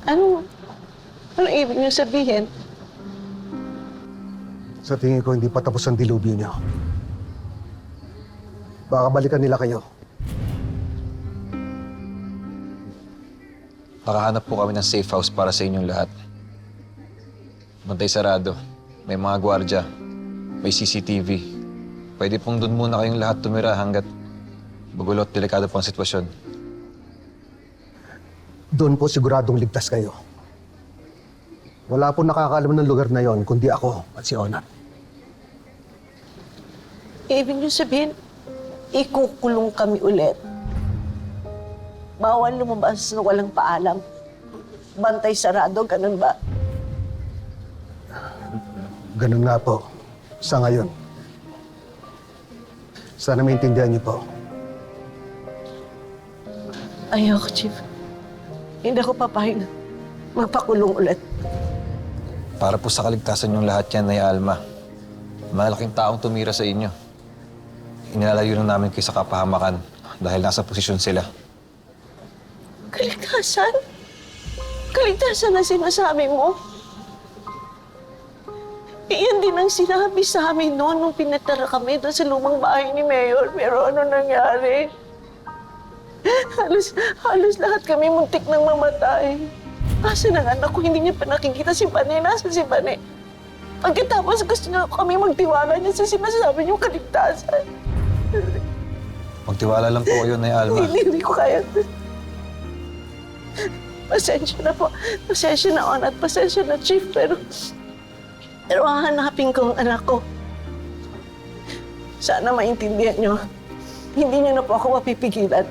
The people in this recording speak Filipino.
Ano? Ano ibig niyo sabihin? Sa tingin ko, hindi pa tapos ang dilubyo niyo. Baka balikan nila kayo. Nakahanap po kami ng safe house para sa inyong lahat. Bantay sarado. May mga gwardya. May CCTV. Pwede pong doon muna kayong lahat tumira hanggat bagulot delikado pang sitwasyon. Doon po siguradong ligtas kayo. Wala po nakakaalam ng lugar na yon kundi ako at si Onat. Ibig niyo sabihin, ikukulong kami ulit. Bawal lumabas na walang paalam. Bantay sarado, ganun ba? Ganun nga po. Sa ngayon. Sana maintindihan niyo po. Ayoko, Chief. Hindi ako papayag na magpakulong ulit. Para po sa kaligtasan yung lahat yan, Nay Alma. Malaking taong tumira sa inyo. Inilalayo na namin kayo sa kapahamakan dahil nasa posisyon sila. Kaligtasan? Kaligtasan na sinasabi mo? Iyan din ang sinabi sa amin noon nung pinatara kami doon sa lumang bahay ni Mayor. Pero ano nangyari? Halos lahat kami muntik nang mamatay. Asa ng anak ko, hindi niya pa nakikita si Bane. Nasa si Bane? Pagkatapos gusto niya kami magtiwala niya sa sinasabi niyong kaligtasan. Magtiwala lang po kayo, Nay Alma. Hindi ko kaya. Pasensya na po. Pasensya na, On, at pasensya na, Chief. Pero hahanapin ko ang anak ko. Sana maintindihan niyo. Hindi niyo na po ako mapipigilan.